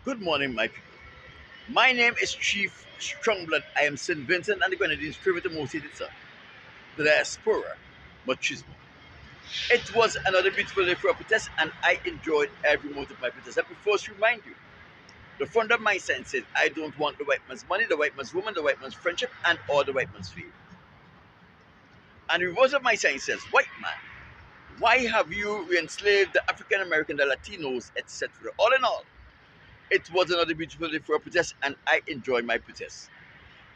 Good morning, my people. My name is Chief Strongblood. I am St. Vincent and the Grenadines' favorite emoted sir, the diaspora, machismo. It was another beautiful day for a protest, and I enjoyed every moment of my protest. Let me first remind you, the front of my sign says, I don't want the white man's money, the white man's woman, the white man's friendship, and or the white man's fame. And the reverse of my sign says, white man, why have you enslaved the African American, the Latinos, etc.? All in all, it was another beautiful day for a protest, and I enjoyed my protest.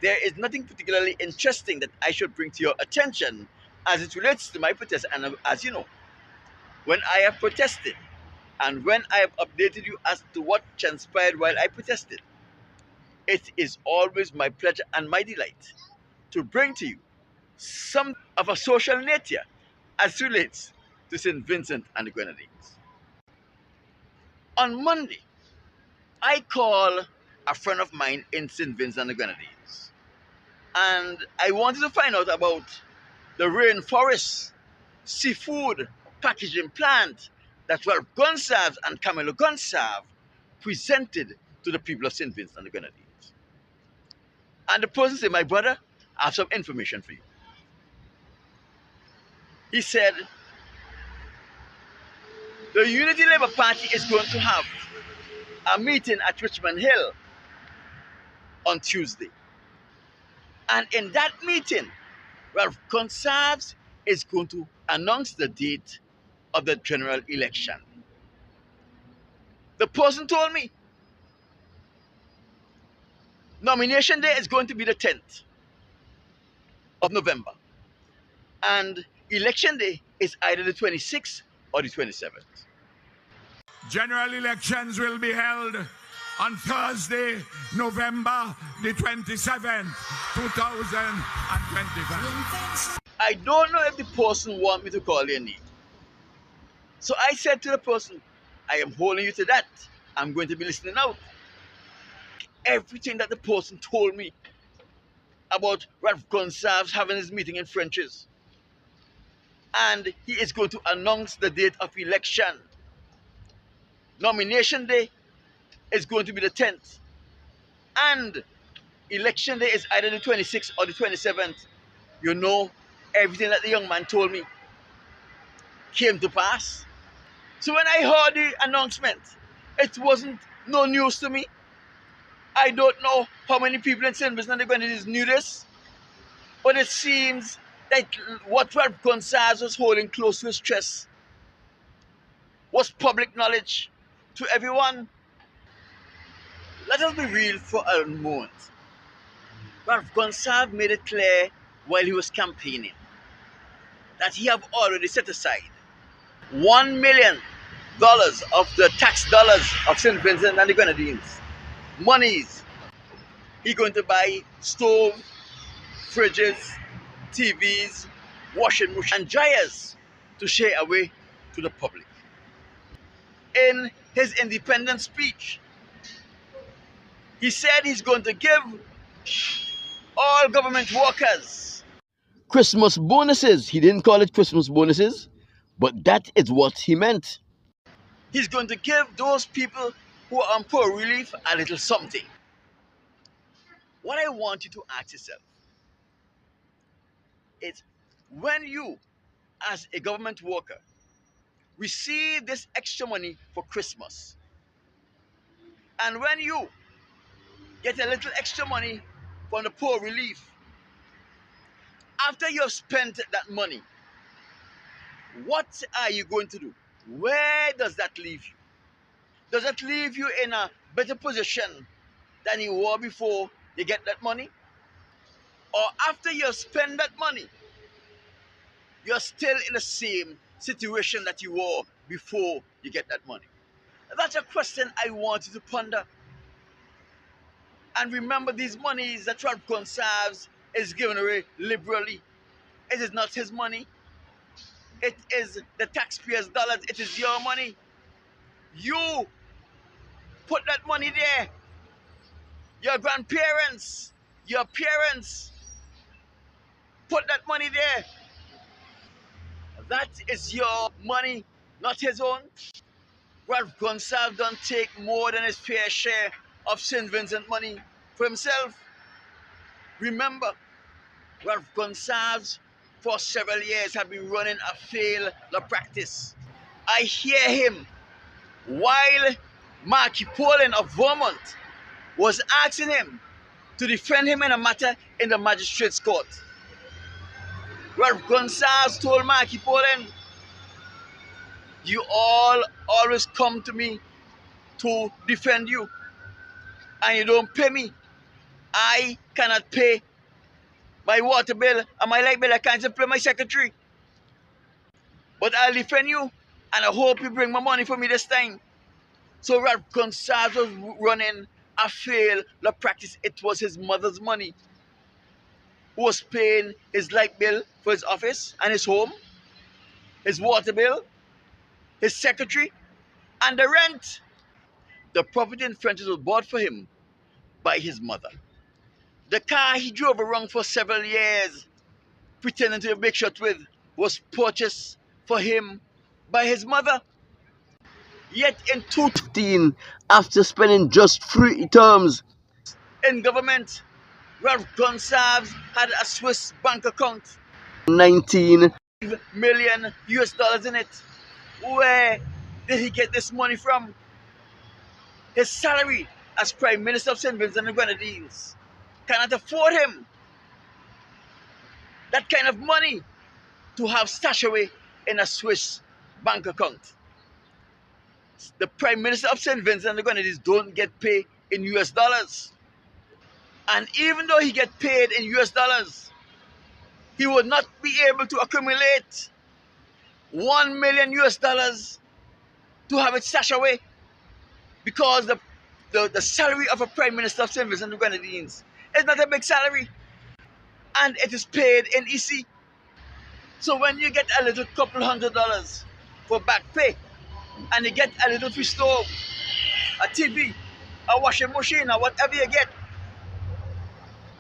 There is nothing particularly interesting that I should bring to your attention as it relates to my protest. And as you know, when I have protested and when I have updated you as to what transpired while I protested, it is always my pleasure and my delight to bring to you some of a social nature as it relates to St. Vincent and the Grenadines. On Monday, I call a friend of mine in St. Vincent and the Grenadines, and I wanted to find out about the rainforest seafood packaging plant that Ralph Gonsalves and Camilo Gonsalves presented to the people of St. Vincent and the Grenadines. And the person said, my brother, I have some information for you. He said, the Unity Labour Party is going to have a meeting at Richmond Hill on Tuesday. And in that meeting, Ralph Gonsalves is going to announce the date of the general election. The person told me nomination day is going to be the 10th of November, and election day is either the 26th or the 27th. General elections will be held on Thursday, November the 27th, 2025. I don't know if the person want me to call their name. So I said to the person, I am holding you to that. I'm going to be listening out. Everything that the person told me about Ralph Gonsalves having his meeting in French's, and he is going to announce the date of election. Nomination day is going to be the 10th, and election day is either the 26th or the 27th. You know, everything that the young man told me came to pass. So when I heard the announcement, it wasn't no news to me. I don't know how many people in St. Vincent and the Grenadines knew this, but it seems that what Ralph Gonsalves was holding close to his chest was public knowledge to everyone. Let us be real for a moment. Ralph Gonsalves made it clear while he was campaigning that he have already set aside $1 million of the tax dollars of St. Vincent and the Grenadines. Monies. He's going to buy stove, fridges, TVs, washing machines, and dryers to share away to the public. In his independence speech, he said he's going to give all government workers Christmas bonuses. He didn't call it Christmas bonuses, but that is what he meant. He's going to give those people who are on poor relief a little something. What I want you to ask yourself is, when you, as a government worker, receive this extra money for Christmas, and when you get a little extra money from the poor relief, after you've spent that money, what are you going to do? Where does that leave you? Does that leave you in a better position than you were before you get that money? Or after you spend that money, you're still in the same situation that you were before you get that money? That's a question I want you to ponder. And remember, these monies that Ralph Gonsalves is giving away liberally, it is not his money. It is the taxpayers' dollars. It is your money. You put that money there. Your grandparents, your parents put that money there. That is your money, not his own. Ralph Gonsalves don't take more than his fair share of St. Vincent money for himself. Remember, Ralph Gonsalves for several years have been running a failed law practice. I hear him while Marky Poland of Vermont was asking him to defend him in a matter in the magistrate's court. Ralph Gonsalves told Marky Poland, you all always come to me to defend you, and you don't pay me. I cannot pay my water bill and my light bill. I can't even pay my secretary. But I'll defend you, and I hope you bring my money for me this time. So Ralph Gonsalves was running a failed law practice. It was his mother's money who was paying his light bill for his office and his home, his water bill, his secretary, and the rent. The property in French's was bought for him by his mother. The car he drove around for several years, pretending to be big shot with, was purchased for him by his mother. Yet in 2015, after spending just 3 terms in government, Ralph Gonsalves had a Swiss bank account, 19 million US dollars in it. Where did he get this money from? His salary as Prime Minister of St. Vincent and the Grenadines cannot afford him that kind of money to have stashed away in a Swiss bank account. The Prime Minister of St. Vincent and the Grenadines don't get paid in US dollars. And even though he get paid in US dollars, he would not be able to accumulate 1 million US dollars to have it stashed away, because the salary of a Prime Minister of St. Vincent and the Grenadines is not a big salary, and it is paid in EC. So when you get a little couple $100 for back pay, and you get a little fish stove, a TV, a washing machine, or whatever you get,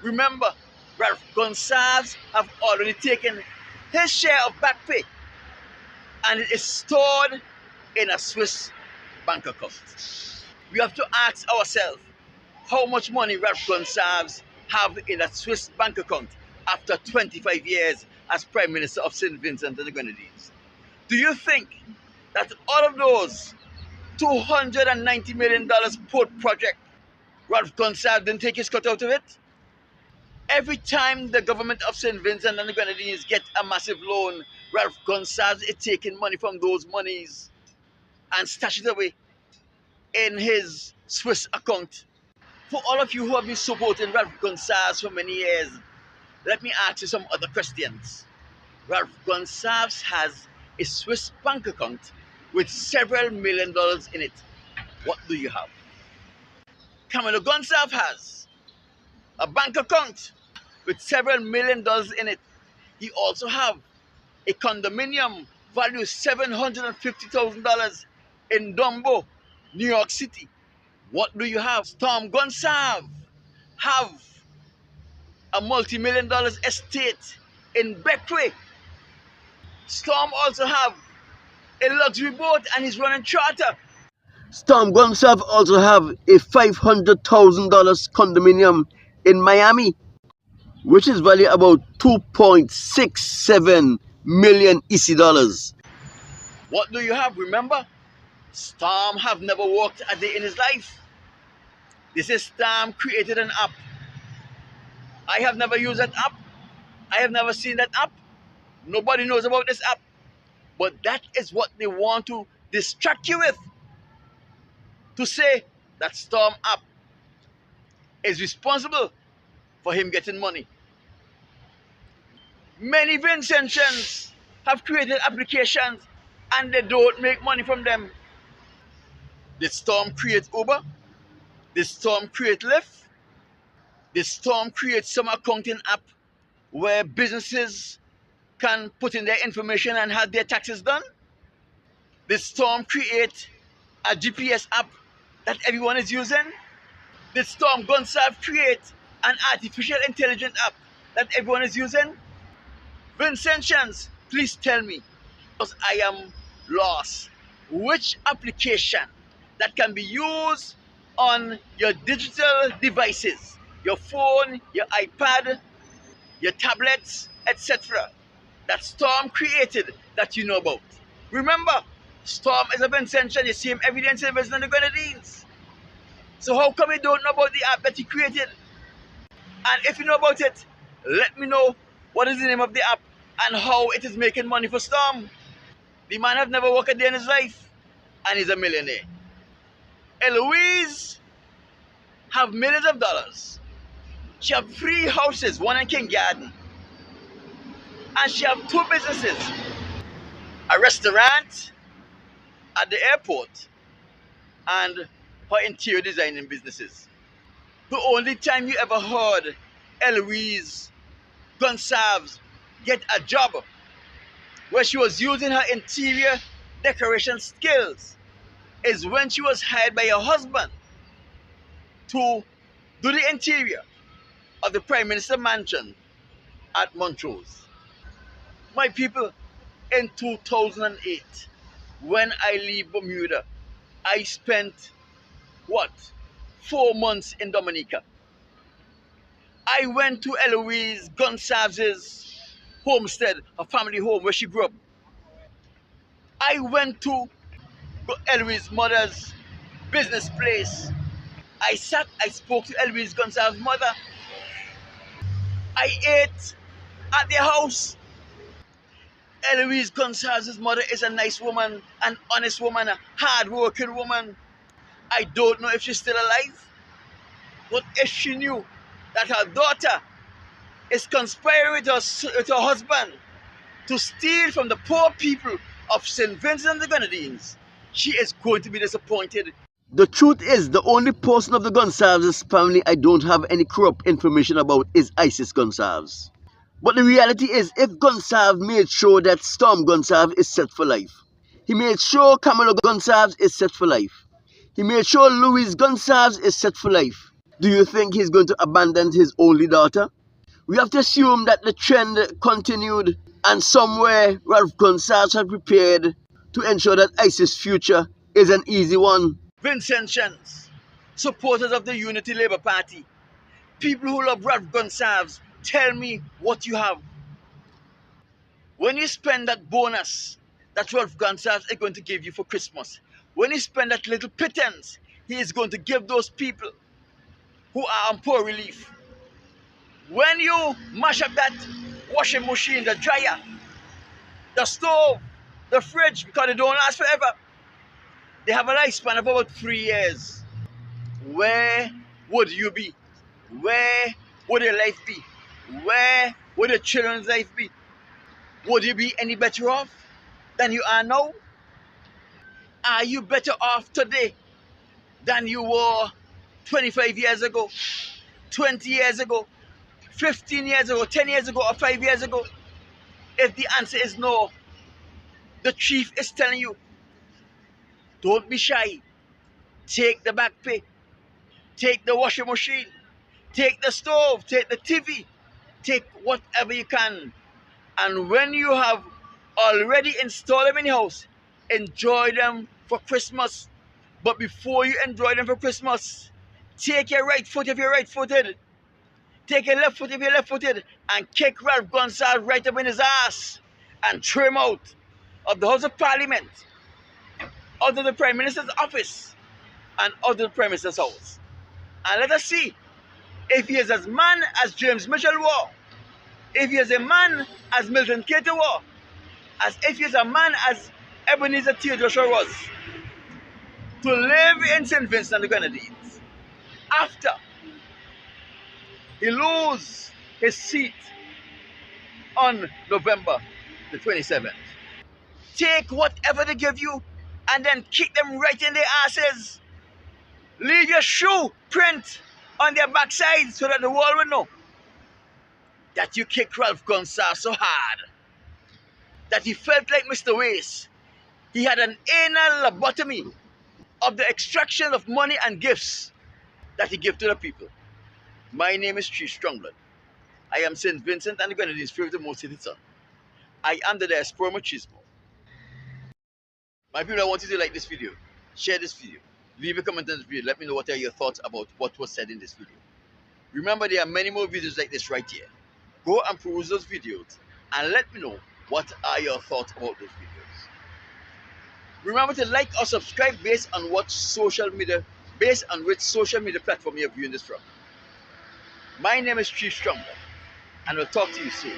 remember, Ralph Gonsalves have already taken his share of back pay, and it is stored in a Swiss bank account. We have to ask ourselves, how much money Ralph Gonsalves have in that Swiss bank account after 25 years as Prime Minister of St. Vincent and the Grenadines? Do you think that all of those $290 million port project, Ralph Gonsalves didn't take his cut out of it? Every time the government of St. Vincent and the Grenadines get a massive loan, Ralph Gonsalves is taking money from those monies and stash it away in his Swiss account. For all of you who have been supporting Ralph Gonsalves for many years, let me ask you some other questions. Ralph Gonsalves has a Swiss bank account with several $1 million in it. What do you have? Camilo Gonsalves has a bank account with several $1 million in it. He also have a condominium valued $750,000 in Dumbo, New York City. What do you have? Storm Gonsalves have a multi-million dollars estate in Beckway. Storm also have a luxury boat and he's running charter. Storm Gonsalves also have a $500,000 condominium in Miami, which is valued about 2.67 million EC dollars. What do you have? Remember, Storm have never worked a day in his life. This is Storm created an app. I have never used that app. I have never seen that app. Nobody knows about this app. But that is what they want to distract you with. To say that Storm app is responsible for him getting money. Many Vincentians have created applications and they don't make money from them. Did Storm create Uber? Did Storm create Lyft? Did Storm create some accounting app where businesses can put in their information and have their taxes done? Did Storm create a GPS app that everyone is using? Did Storm Gonsalves create an artificial intelligence app that everyone is using? Vincentians, please tell me, because I am lost. which application that can be used on your digital devices, your phone, your iPad, your tablets, etc., that Storm created that you know about. Remember, Storm is a Vincentian. You see him every day in St. Vincent and the Grenadines. So how come you don't know about the app that he created? And if you know about it, let me know what is the name of the app and how it is making money for Storm. The man has never worked a day in his life, and he's a millionaire. Eloise have millions of dollars. She have 3 houses, one in King Garden, and she have 2 businesses: a restaurant at the airport and her interior designing businesses. The only time you ever heard Eloise Gonsalves get a job where she was using her interior decoration skills is when she was hired by her husband to do the interior of the Prime Minister mansion at Montrose. My people, in 2008, when I leave Bermuda, I spent what? 4 months in Dominica. I went to Eloise Gonsalves' homestead, her family home where she grew up. I went to Eloise's mother's business place. I spoke to Eloise Gonsalves' mother. I ate at their house. Eloise Gonsalves' mother is a nice woman, an honest woman, a hard-working woman. I don't know if she's still alive, but if she knew that her daughter is conspiring with her husband to steal from the poor people of St. Vincent and the Grenadines, she is going to be disappointed. The truth is, the only person of the Gonsalves family I don't have any corrupt information about is Isis Gonsalves. But the reality is, if Gonsalves made sure that Storm Gonsalves is set for life, he made sure Camilo Gonsalves is set for life, he made sure Louis Gonsalves is set for life, do you think he's going to abandon his only daughter? We have to assume that the trend continued and somewhere Ralph Gonsalves had prepared to ensure that ISIS' future is an easy one. Vincentians, supporters of the Unity Labour Party, people who love Ralph Gonsalves, tell me what you have. When you spend that bonus that Ralph Gonsalves is going to give you for Christmas, when you spend that little pittance he is going to give those people who are on poor relief, when you mash up that washing machine, the dryer, the stove, the fridge, because they don't last forever, they have a lifespan of about 3 years. Where would you be? Where would your life be? Where would your children's life be? Would you be any better off than you are now? Are you better off today than you were 25 years ago, 20 years ago, 15 years ago, 10 years ago, or 5 years ago? If the answer is no, the chief is telling you, don't be shy. Take the back pay. Take the washing machine. Take the stove. Take the TV. Take whatever you can. And when you have already installed them in your house, enjoy them for Christmas. But before you enjoy them for Christmas, take your right foot if you're right footed. Take your left foot if you're left footed. And kick Ralph Gonsalves right up in his ass. And throw him out of the House of Parliament, out of the Prime Minister's office, and out of the Prime Minister's house. And let us see if he is as man as James Mitchell was, if he is a man as Milton Cater was, as if he is a man as Ebenezer Theodosia was, to live in St. Vincent and the Grenadines after he lose his seat on November the 27th. Take whatever they give you and then kick them right in their asses. Leave your shoe print on their backside so that the world will know that you kicked Ralph Gonsalves so hard that he felt like Mr. Waste. He had an anal lobotomy of the extraction of money and gifts that he gave to the people. My name is Chief Strongblood. I am St. Vincent and the Grenadines' favorite most hated son. I am the diaspora machismo. My people, I want you to like this video, share this video, leave a comment on this video. Let me know what are your thoughts about what was said in this video. Remember, there are many more videos like this right here. Go and peruse those videos and let me know what are your thoughts about those videos. Remember to like or subscribe based on which social media platform you're viewing this from. My name is Chief Stronger, and I'll talk to you soon.